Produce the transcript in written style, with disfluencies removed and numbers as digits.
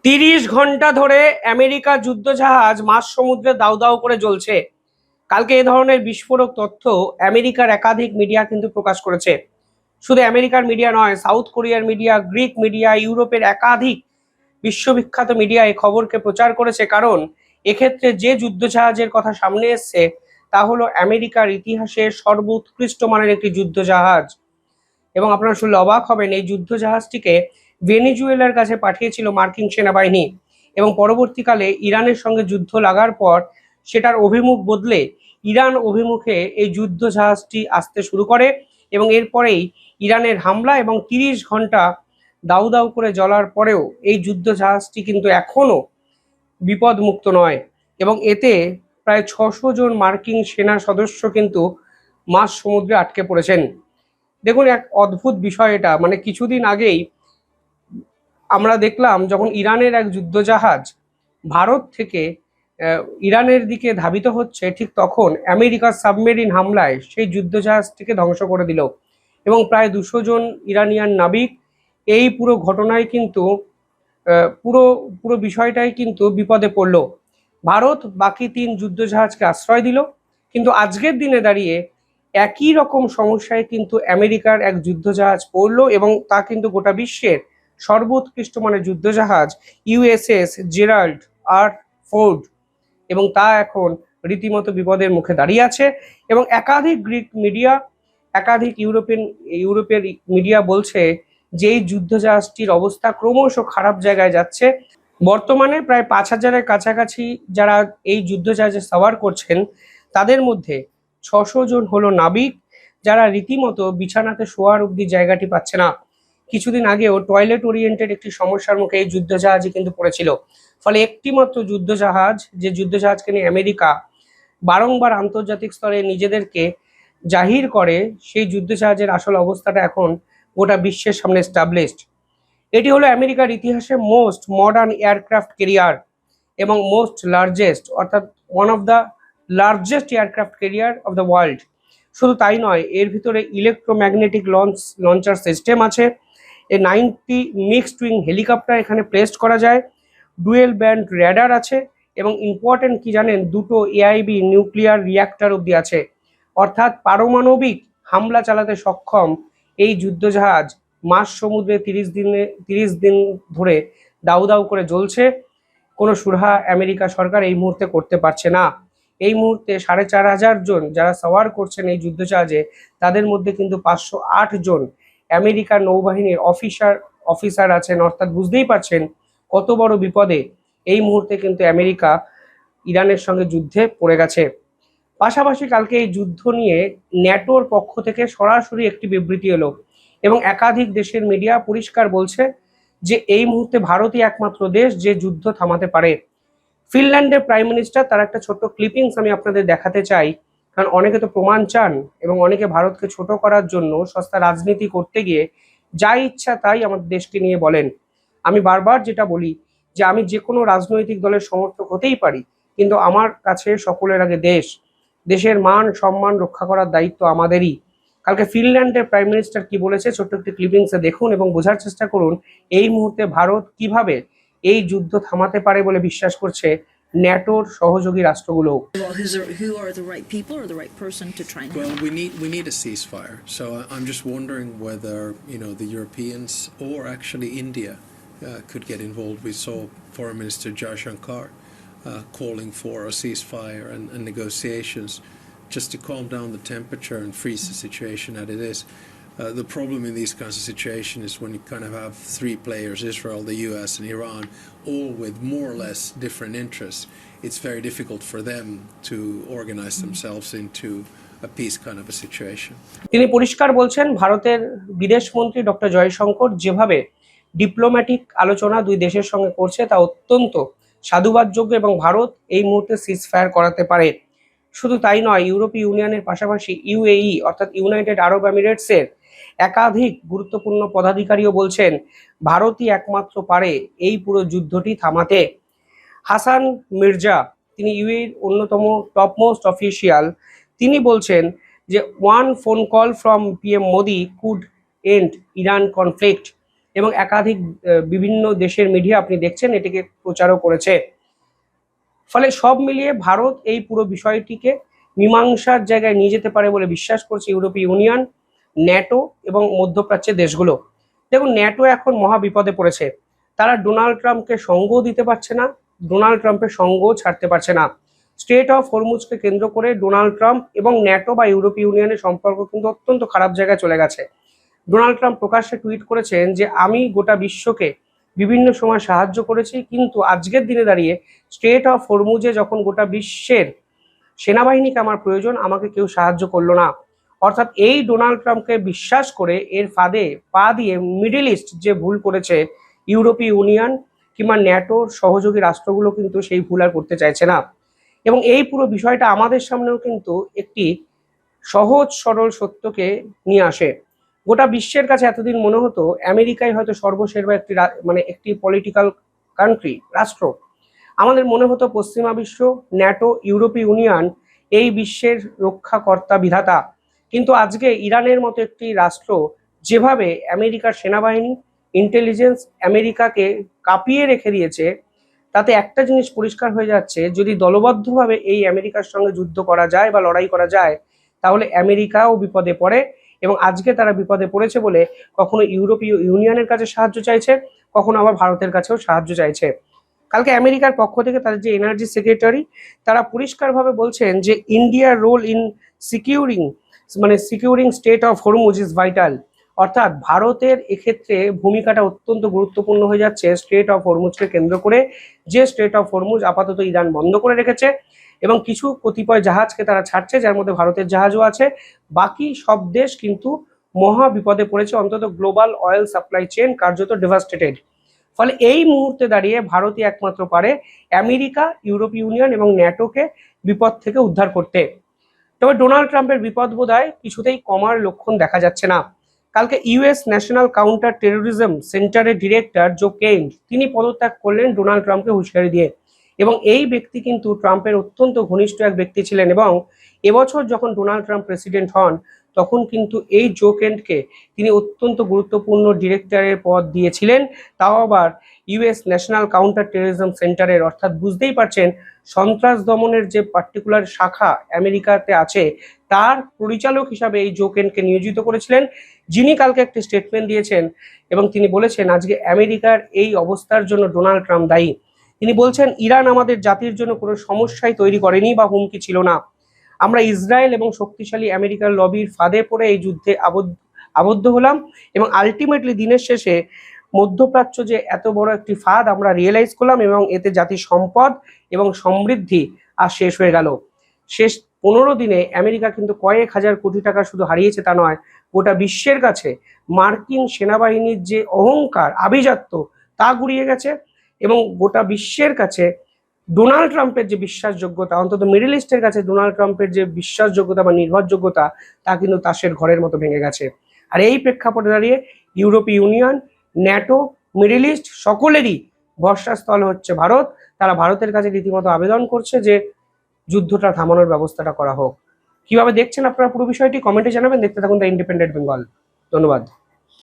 30 ঘন্টা ধরে আমেরিকা যুদ্ধজাহাজ মাঝ সমুদ্রে দাউ দাউ করে জ্বলছে। কালকে এ ধরনের বিস্ফোরক তথ্য আমেরিকার একাধিক মিডিয়া কিন্তু প্রকাশ করেছে। শুধু আমেরিকার মিডিয়া নয়, সাউথ কোরিয়ার মিডিয়া, গ্রিক মিডিয়া, ইউরোপের একাধিক বিশ্ববিখ্যাত মিডিয়া এই খবরকে প্রচার করেছে। কারণ এক্ষেত্রে যে যুদ্ধজাহাজের কথা সামনে এসছে তা হলো আমেরিকার ইতিহাসের সর্বোৎকৃষ্ট মানের একটি যুদ্ধজাহাজ। এবং আপনারা শুনলে অবাক হবেন, এই যুদ্ধজাহাজটিকে ভেনেজুয়েলার কাছে পাঠিয়েছিল মার্কিন সেনাবাহিনী এবং পরবর্তীকালে ইরানের সঙ্গে যুদ্ধ লাগার পর সেটার অভিমুখ বদলে ইরান অভিমুখে এই যুদ্ধজাহাজটি আসতে শুরু করে এবং এরপরেই ইরানের হামলা এবং 30 ঘন্টা দাউ দাউ করে জ্বলার পরেও এই যুদ্ধজাহাজটি কিন্তু এখনো বিপদমুক্ত নয় এবং এতে প্রায় 600 জন মার্কিন সেনা সদস্য কিন্তু মাঝ সমুদ্রে আটকে পড়েছেন। দেখুন, এক অদ্ভুত বিষয় এটা। মানে কিছুদিন আগেই আমরা দেখলাম যখন ইরানের এক যুদ্ধজাহাজ ভারত থেকে ইরানের দিকে ধাবিত হচ্ছে, ঠিক তখন আমেরিকার সাবমেরিন হামলায় সেই যুদ্ধজাহাজটিকে ধ্বংস করে দিল এবং প্রায় 200 জন ইরানিয়ান নাবিক এই পুরো ঘটনায় কিন্তু পুরো পুরো বিষয়টাই কিন্তু বিপদে পড়ল। ভারত বাকি 3 যুদ্ধজাহাজকে আশ্রয় দিল, কিন্তু আজকের দিনে দাঁড়িয়ে একই রকম সমস্যায় কিন্তু আমেরিকার এক যুদ্ধজাহাজ পড়লো এবং তা কিন্তু গোটা বিশ্বের সর্বোৎকৃষ্ট মানের যুদ্ধজাহাজ ইউএসএস জেরাল্ড আর ফোর্ড, এবং তা এখন রীতিমতো বিপদের মুখে দাঁড়িয়ে আছে। এবং একাধিক গ্রিক মিডিয়া, একাধিক ইউরোপের মিডিয়া বলছে যে এই যুদ্ধজাহাজটির অবস্থা ক্রমশ খারাপ জায়গায় যাচ্ছে। বর্তমানে প্রায় 5000-এর কাছাকাছি যারা এই যুদ্ধজাহাজে সাওয়ার করছেন, তাদের মধ্যে 600 জন হলো নাবিক, যারা রীতিমতো বিছানাতে শোয়ার অবধি জায়গাটি পাচ্ছে না। কিছুদিন আগেও টয়লেট ওরিয়েন্টেড একটি সমস্যার মুখে এই যুদ্ধজাহাজই কিন্তু পড়েছিল। ফলে একটি মাত্র যুদ্ধজাহাজ, যে যুদ্ধজাহাজকে নিয়ে আমেরিকা বারংবার আন্তর্জাতিক স্তরে নিজেদেরকে জাহির করে, সেই যুদ্ধজাহাজের আসল অবস্থাটা এখন গোটা বিশ্বের সামনে এস্টাবলিশড। এটি হলো আমেরিকার ইতিহাসে মোস্ট মডার্ন এয়ারক্রাফট ক্যারিয়ার এবং মোস্ট লার্জেস্ট, অর্থাৎ one of the largest aircraft carrier of the world. শুধু তাই নয়, এর ভিতরে ইলেকট্রোম্যাগনেটিক লঞ্চার সিস্টেম আছে, 90 মিক্সড উইং হেলিকপ্টার এখানে প্লেসড করা যায়, ডুয়েল ব্যান্ড র্যাডার আছে এবং ইম্পর্টেন্ট কি জানেন, 2টো এআইবি নিউক্লিয়ার রিঅ্যাক্টর অবধি আছে। অর্থাৎ পারমাণবিক হামলা চালাতে সক্ষম এই যুদ্ধজাহাজ মাঝ সমুদ্রে 30 দিন ধরে দাউ দাউ করে জ্বলছে। কোনো সুরাহা আমেরিকা সরকার এই মুহূর্তে করতে পারছে না। এই মুহূর্তে 4500 জন যারা সাওয়ার করছেন এই যুদ্ধজাহাজে, তাদের মধ্যে কিন্তু 508 জন আমেরিকার নৌবাহিনীর অফিসার আছেন। অর্থাৎ বুঝতেই পারছেন কত বড় বিপদে এই মুহূর্তে কিন্তু আমেরিকা ইরানের সঙ্গে যুদ্ধে পড়ে গেছে। পাশাপাশি কালকে এই যুদ্ধ নিয়ে ন্যাটোর পক্ষ থেকে সরাসরি একটি বিবৃতি এলো এবং একাধিক দেশের মিডিয়া পরিষ্কার বলছে যে এই মুহূর্তে ভারতই একমাত্র দেশ যে যুদ্ধ থামাতে পারে। ফিনল্যান্ডের প্রাইম মিনিস্টার, তার একটা ছোট্ট ক্লিপিংস আমি আপনাদের দেখাতে চাই, কারণ অনেকে তো প্রমাণ চান এবং অনেকে ভারতকে ছোট করার জন্য সস্তা রাজনীতি করতে গিয়ে যা ইচ্ছা তাই আমাদের দেশকে নিয়ে বলেন। আমি বারবার যেটা বলি যে আমি যে কোনো রাজনৈতিক দলের সমর্থক হতেই পারি, কিন্তু আমার কাছে সকলের আগে দেশের মান সম্মান রক্ষা করার দায়িত্ব আমাদেরই। কালকে ফিনল্যান্ডের প্রাইম মিনিস্টার কি বলেছে ছোট্ট একটি ক্লিপিংসে দেখুন এবং বোঝার চেষ্টা করুন এই মুহূর্তে ভারত কিভাবে এই যুদ্ধ থামাতে পারে বলে বিশ্বাস করছে ন্যাটোর সহযোগী রাষ্ট্রগুলো। Who are the right people or the right person to try and help? Well, we need a ceasefire. So I'm just wondering whether the Europeans or actually India could get involved. We saw Foreign Minister Jaishankar calling for a ceasefire and negotiations just to calm down the temperature and freeze the situation as it is. The problem in these kinds of situations is when you kind of have three players, Israel, the US and Iran, all with more or less different interests. It's very difficult for them to organize themselves into a peace kind of a situation. তিনি পরিষ্কার বলছেন, ভারতের বিদেশমন্ত্রী doctor Jaishankar যেভাবে diplomatic আলোচনা দুই দেশের সঙ্গে করছে তা অত্যন্ত সাধুবাদযোগ্য এবং ভারত এই মুহূর্তে সিজফায়ার করাতে পারে। শুধু তাই নয়, ইউরোপীয় ইউনিয়নের পাশাপাশি ইউএই অর্থাৎ ইউনাইটেড আরব এমিরেটসের একাধিক গুরুত্বপূর্ণ পদাধিকারীও বলছেন ভারতই একমাত্র পারে এই পুরো যুদ্ধটি থামাতে। হাসান মির্জা, তিনি ইউএইর অন্যতম টপমোস্ট অফিসিয়াল, তিনি বলছেন যে one phone call from PM Modi could end Iran conflict. এবং একাধিক বিভিন্ন দেশের মিডিয়া আপনি দেখছেন এটিকে প্রচারও করেছে। ফলে সব মিলিয়ে ভারত এই পুরো বিষয়টিকে মীমাংসার জায়গায় নিয়ে যেতে পারে বলে বিশ্বাস করছে ইউরোপীয় ইউনিয়ন, ন্যাটো এবং মধ্যপ্রাচ্যের দেশগুলো। দেখুন, ন্যাটো এখন মহা বিপদে পড়েছে। তারা ডোনাল্ড ট্রাম্পকে সঙ্গও দিতে পারছে না, ডোনাল্ড ট্রাম্পের সঙ্গও ছাড়তে পারছে না। স্ট্রেট অফ হরমুজকে কেন্দ্র করে ডোনাল্ড ট্রাম্প এবং ন্যাটো বা ইউরোপীয় ইউনিয়নের সম্পর্ক কিন্তু অত্যন্ত খারাপ জায়গায় চলে গেছে। ডোনাল্ড ট্রাম্প প্রকাশ্যে টুইট করেছেন যে আমি গোটা বিশ্বকে বিভিন্ন সময় সাহায্য করেছি, কিন্তু আজকের দিনে দাঁড়িয়ে স্ট্রেট অফ হরমুজে যখন গোটা বিশ্বের সেনাবাহিনীকে আমার প্রয়োজন, আমাকে কেউ সাহায্য করলো না। অর্থাৎ এই ডোনাল্ড ট্রাম্পকে বিশ্বাস করে এর ফাঁদে পা দিয়ে মিডল ইস্ট যে ভুল করেছে ইউরোপীয় ইউনিয়ন কিংবা ন্যাটোর সহযোগী রাষ্ট্রগুলো কিন্তু সেই ভুল আর করতে চাইছে না। এবং এই পুরো বিষয়টা আমাদের সামনেও কিন্তু একটি সহজ সরল সত্যকে নিয়ে আসে। গোটা বিশ্বের কাছে এতদিন মনে হতো আমেরিকাই হয়তো সর্বসেরা একটি মানে একটি পলিটিক্যাল কান্ট্রি, রাষ্ট্র। আমাদের মনে হতো পশ্চিমা বিশ্ব, ন্যাটো, ইউরোপীয় ইউনিয়ন এই বিশ্বের রক্ষাকর্তা বিধাতা। কিন্তু আজকে ইরানের মতো একটি রাষ্ট্র যেভাবে আমেরিকার সেনাবাহিনী, ইন্টেলিজেন্স আমেরিকাকে কাঁপিয়ে রেখে দিয়েছে, তাতে একটা জিনিস পরিষ্কার হয়ে যাচ্ছে, যদি দলবদ্ধভাবে এই আমেরিকার সঙ্গে যুদ্ধ করা যায় বা লড়াই করা যায়, তাহলে আমেরিকাও বিপদে পড়ে। এবং আজকে তারা বিপদে পড়েছে বলে কখনো ইউরোপীয় ইউনিয়নের কাছে সাহায্য চাইছে, কখনো আবার ভারতের কাছেও সাহায্য চাইছে। কালকে আমেরিকার পক্ষ থেকে তাদের যে এনার্জি সেক্রেটারি, তারা পরিষ্কারভাবে বলছেন যে ইন্ডিয়ার role in securing strait of Hormuz is vital. অর্থাৎ ভারতের এক্ষেত্রে ভূমিকাটা অত্যন্ত গুরুত্বপূর্ণ হয়ে যাচ্ছে স্ট্রেট অফ হরমুজকে কেন্দ্র করে। যে স্ট্রেট অফ হরমুজ আপাতত ইরান বন্ধ করে রেখেছে এবং কিছু কতিপয় জাহাজকে তারা ছাড়ছে, যার মধ্যে ভারতের জাহাজও আছে। বাকি সব দেশ কিন্তু মহা বিপদে পড়েছে, অন্তত গ্লোবাল অয়েল সাপ্লাই চেন কার্যত ডেভাস্টেটেড। ফলে এই মুহূর্তে দাঁড়িয়ে ভারতই একমাত্র পারে আমেরিকা, ইউরোপীয় ইউনিয়ন এবং ন্যাটোকে বিপদ থেকে উদ্ধার করতে। তবে ডোনাল্ড ট্রাম্পের বিপদ বোধহয় কিছুতেই কমার লক্ষণ দেখা যাচ্ছে না। কালকে ইউএস ন্যাশনাল কাউন্টার টেরোরিজম সেন্টারের ডিরেক্টর জো কেইন তিনি পদত্যাগ করলেন ডোনাল্ড ট্রাম্পকে হুঁশিয়ারি দিয়ে। এবং এই ব্যক্তি কিন্তু ট্রাম্পের অত্যন্ত ঘনিষ্ঠ এক ব্যক্তি ছিলেন এবং এবছর যখন ডোনাল্ড ট্রাম্প প্রেসিডেন্ট হন তখন কিন্তু এই জো কেইনকে তিনি অত্যন্ত গুরুত্বপূর্ণ ডিরেক্টরের পদ দিয়েছিলেন, তাও আবার ইউএস ন্যাশনাল কাউন্টার টেরোরিজম সেন্টারের। অর্থাৎ বুঝতেই পারছেন সন্ত্রাস দমনের যে পার্টিকুলার শাখা আমেরিকাতে আছে তার পরিচালক হিসাবে এই জো কেইনকে নিয়োজিত করেছিলেন, যিনি কালকে একটি স্টেটমেন্ট দিয়েছেন এবং তিনি বলেছেন আজকে আমেরিকার এই অবস্থার জন্য ডোনাল্ড ট্রাম্প দায়ী। তিনি বলছেন ইরান আমাদের জাতির জন্য কোনো সমস্যাই তৈরি করেনি বা হুমকি ছিল না। আমরা ইসরায়েল এবং শক্তিশালী আমেরিকার লবির ফাঁদে পড়ে এই যুদ্ধে আবদ্ধ হলাম এবং আলটিমেটলি দিনের শেষে মধ্যপ্রাচ্য যে এত বড় একটি ফাঁদ আমরা রিয়েলাইজ করলাম এবং এতে জাতির সম্পদ এবং সমৃদ্ধি আর শেষ হয়ে গেল। শেষ 15 দিনে আমেরিকা কিন্তু কয়েক হাজার কোটি টাকা শুধু হারিয়েছে তা নয়, গোটা বিশ্বের কাছে মার্কিন সেনাবাহিনীর যে অহংকার, আভিজাত্য তা গুড়িয়ে গেছে এবং গোটা বিশ্বের কাছে ডোনাল্ড ট্রাম্পের যে বিশ্বাসযোগ্যতা, অন্তত মিডল ইস্টের কাছে ডোনাল্ড ট্রাম্পের যে বিশ্বাসযোগ্যতা বা নির্ভরযোগ্যতা তা কিন্তু তাসের ঘরের মতো ভেঙে গেছে। আর এই প্রেক্ষাপটে দাঁড়িয়ে ইউরোপীয় ইউনিয়ন, ন্যাটো, মিডল ইস্ট সকলেরই ভরসাস্থল হচ্ছে ভারত। তারা ভারতের কাছে রীতিমতো আবেদন করছে যে যুদ্ধটা থামানোর ব্যবস্থাটা করা হোক। কিভাবে দেখছেন আপনারা পুরো বিষয়টি কমেন্টে জানাবেন। দেখতে থাকুন দ্য ইন্ডিপেন্ডেন্ট বেঙ্গল। ধন্যবাদ।